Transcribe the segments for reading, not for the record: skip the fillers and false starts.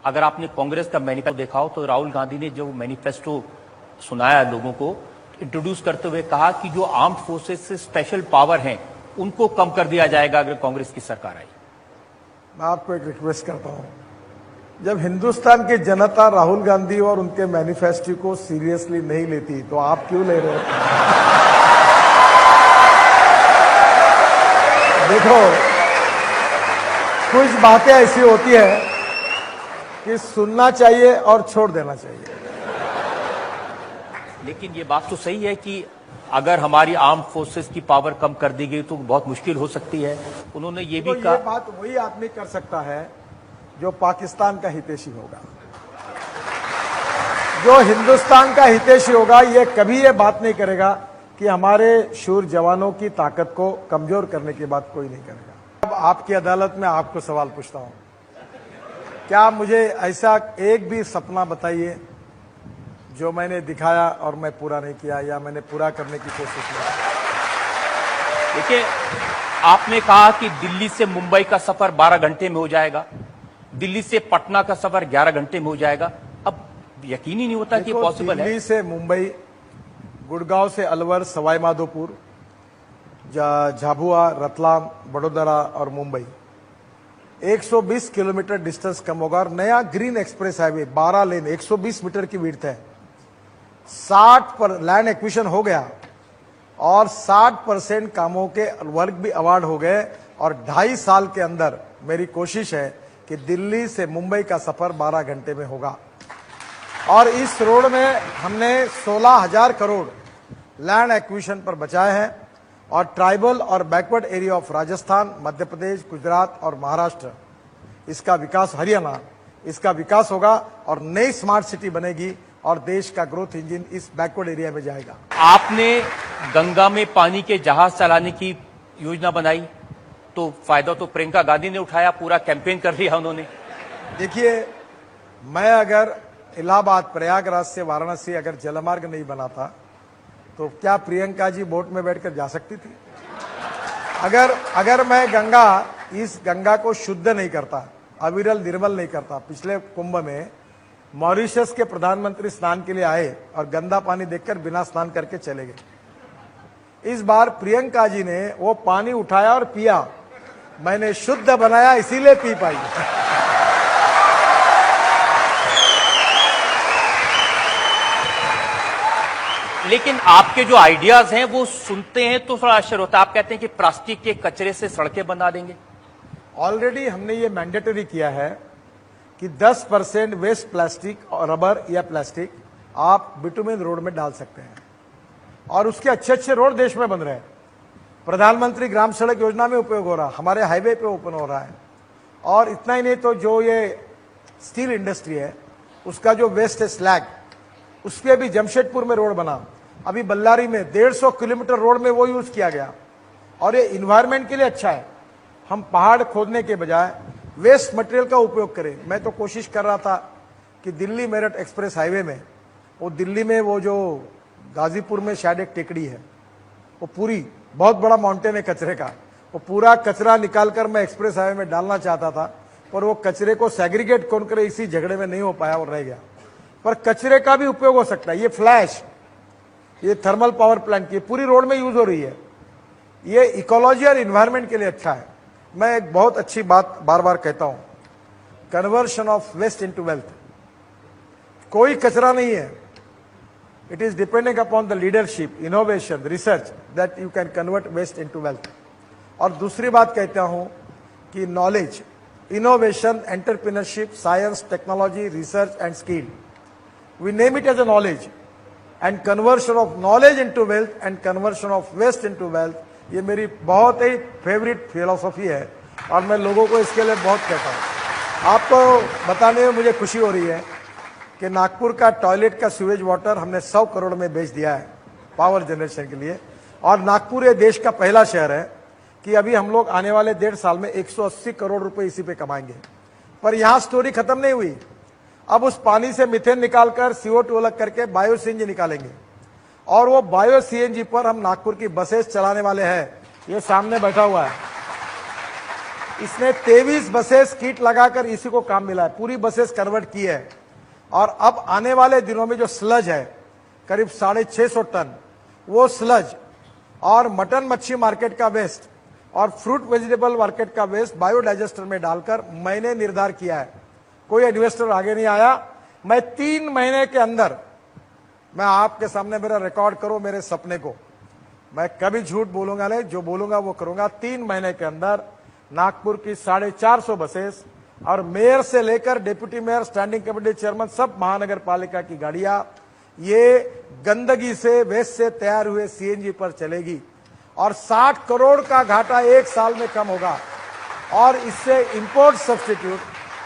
अगर आपने कांग्रेस का मैनिफेस्टो देखा हो तो राहुल गांधी ने जो मैनिफेस्टो सुनाया लोगों को, इंट्रोड्यूस करते हुए कहा कि जो आर्म्ड फोर्सेस से स्पेशल पावर हैं उनको कम कर दिया जाएगा अगर कांग्रेस की सरकार आई। मैं आपको एक रिक्वेस्ट करता हूं, जब हिंदुस्तान की जनता राहुल गांधी और उनके मैनिफेस्टो को सीरियसली नहीं लेती तो आप क्यों ले रहे हो? देखो, कुछ बातें ऐसी होती है कि सुनना चाहिए और छोड़ देना चाहिए। लेकिन ये बात तो सही है कि अगर हमारी आर्म फोर्सेस की पावर कम कर दी गई तो बहुत मुश्किल हो सकती है। उन्होंने ये भी कहा, ये बात वही आदमी कर सकता है जो पाकिस्तान का हितैषी होगा। जो हिंदुस्तान का हितैषी होगा ये कभी ये बात नहीं करेगा कि हमारे शूर जवानों की ताकत को कमजोर करने की बात कोई नहीं करेगा। अब आपकी अदालत में आपको सवाल पूछता हूं, क्या मुझे ऐसा एक भी सपना बताइए जो मैंने दिखाया और मैं पूरा नहीं किया या मैंने पूरा करने की कोशिश की? देखिए, आपने कहा कि दिल्ली से मुंबई का सफर 12 घंटे में हो जाएगा, दिल्ली से पटना का सफर 11 घंटे में हो जाएगा। अब यकीन ही नहीं होता कि पॉसिबल है। दिल्ली से मुंबई, गुड़गांव से अलवर, सवाई माधोपुर, झाबुआ, रतलाम, बड़ोदरा और मुंबई 120 किलोमीटर डिस्टेंस कम होगा। और नया ग्रीन एक्सप्रेस हाईवे 12 लेन 120 मीटर की विड्थ है। 60 पर लैंड एक्विजिशन हो गया और 60% कामों के वर्क भी अवार्ड हो गए। और 2.5 साल के अंदर मेरी कोशिश है कि दिल्ली से मुंबई का सफर 12 घंटे में होगा। और इस रोड में हमने 16,000 करोड़ लैंड एक्विजिशन पर बचाए हैं। और ट्राइबल और backward area of Rajasthan, Madhya Pradesh, Gujarat और महाराष्ट्र, इसका विकास, हरियाणा, इसका विकास होगा और नई स्मार्ट सिटी बनेगी और देश का ग्रोथ इंजन इस बैकवर्ड एरिया में जाएगा। आपने गंगा में पानी के जहाज चलाने की योजना बनाई तो फायदा तो प्रियंका गांधी ने उठाया, पूरा कैंपेन कर दिया उन्होंने। देखिए, मैं अगर इलाहाबाद, प्रयागराज से वाराणसी अगर जलमार्ग नहीं बनाता तो क्या प्रियंका जी बोट में बैठकर जा सकती थी? अगर मैं इस गंगा को शुद्ध नहीं करता, अविरल निर्मल नहीं करता। पिछले कुंभ में मॉरिशस के प्रधानमंत्री स्नान के लिए आए और गंदा पानी देखकर बिना स्नान करके चले गए। इस बार प्रियंका जी ने वो पानी उठाया और पिया। मैंने शुद्ध बनाया इसीलिए पी पाई। लेकिन आपके जो आइडियाज हैं वो सुनते हैं तो थोड़ा आश्चर्य होता है। आप कहते हैं कि प्लास्टिक के कचरे से सड़कें बना देंगे। ऑलरेडी हमने ये मैंडेटरी किया है कि 10% वेस्ट प्लास्टिक और रबर या प्लास्टिक आप बिटुमेन रोड में डाल सकते हैं। और उसके अच्छे रोड देश में बन रहे हैं। प्रधानमंत्री ग्राम सड़क योजना में उपयोग हो रहा है, हमारे हाईवे पे ओपन हो रहा है। और इतना ही नहीं तो जो ये स्टील इंडस्ट्री है उसका जो वेस्ट है स्लैग, उस पर भी जमशेदपुर में रोड बना। अभी बल्लारी में 150 किलोमीटर रोड में वो यूज किया गया और ये इन्वायरमेंट के लिए अच्छा है। हम पहाड़ खोदने के बजाय वेस्ट मटेरियल का उपयोग करें। मैं तो कोशिश कर रहा था कि दिल्ली मेरठ एक्सप्रेस हाईवे में, वो दिल्ली में वो जो गाजीपुर में शायद एक टेकड़ी है, वो पूरी बहुत बड़ा माउंटेन है कचरे का, वो पूरा कचरा निकालकर मैं एक्सप्रेस हाईवे में डालना चाहता था। पर वो कचरे को सेग्रीगेट कौन करे, इसी झगड़े में नहीं हो पाया और रह गया। पर कचरे का भी उपयोग हो सकता है। ये फ्लैश, ये थर्मल पावर प्लांट की पूरी रोड में यूज हो रही है। ये इकोलॉजी और इन्वायरमेंट के लिए अच्छा है। मैं एक बहुत अच्छी बात बार बार कहता हूं, conversion of waste into wealth. कोई कचरा नहीं है। It is depending upon the leadership, innovation, research that you can convert waste into wealth. और दूसरी बात कहता हूं कि knowledge, innovation, entrepreneurship, science, technology, research and skill, we name it as a knowledge, and conversion of knowledge into wealth and conversion of waste into wealth, ये मेरी बहुत ही favourite philosophy है और मैं लोगों को इसके लिए बहुत कहता हूँ। आपको बताने में मुझे खुशी हो रही है कि नागपुर का टॉयलेट का सीवेज वाटर हमने 100 करोड़ में बेच दिया है पावर जनरेशन के लिए। और नागपुर ये देश का पहला शहर है कि अभी हम लोग आने वाले 1.5 साल में 180 करोड़ रुपए इसी पे कमाएंगे। पर यहाँ स्टोरी खत्म नहीं हुई। अब उस पानी से मीथेन निकालकर CO2 अलग करके बायो सीएनजी निकालेंगे और वो बायो सीएनजी पर हम नागपुर की बसेस चलाने वाले हैं। ये सामने बैठा हुआ है, इसने 23 बसेस किट लगाकर इसी को काम मिला है, पूरी बसेस कन्वर्ट की है। और अब आने वाले दिनों में जो स्लज है करीब 650 टन, वो स्लज और मटन मच्छी मार्केट का वेस्ट और फ्रूट वेजिटेबल मार्केट का वेस्ट बायोडाइजेस्टर में डालकर मैंने निर्धार किया है, कोई इन्वेस्टर आगे नहीं आया, मैं 3 महीने के अंदर, मैं आपके सामने मेरा रिकॉर्ड करो मेरे सपने को, मैं कभी झूठ बोलूंगा नहीं, जो बोलूंगा वो करूंगा। 3 महीने के अंदर नागपुर की 450 बसेस और मेयर से लेकर deputy mayor, standing committee chairman, सब महानगर पालिका की गाड़ियां ये गंदगी से, वेस्ट से तैयार हुए सीएनजी पर चलेगी और 60 करोड़ का घाटा 1 साल में कम होगा। और इससे import substitute,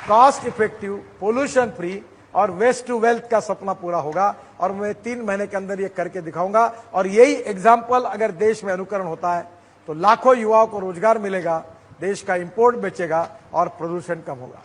cost effective, pollution free और वेस्ट टू वेल्थ का सपना पूरा होगा। और मैं 3 महीने के अंदर ये करके दिखाऊंगा। और यही एग्जाम्पल अगर देश में अनुकरण होता है तो लाखों युवाओं को रोजगार मिलेगा, देश का इंपोर्ट बेचेगा और प्रदूषण कम होगा।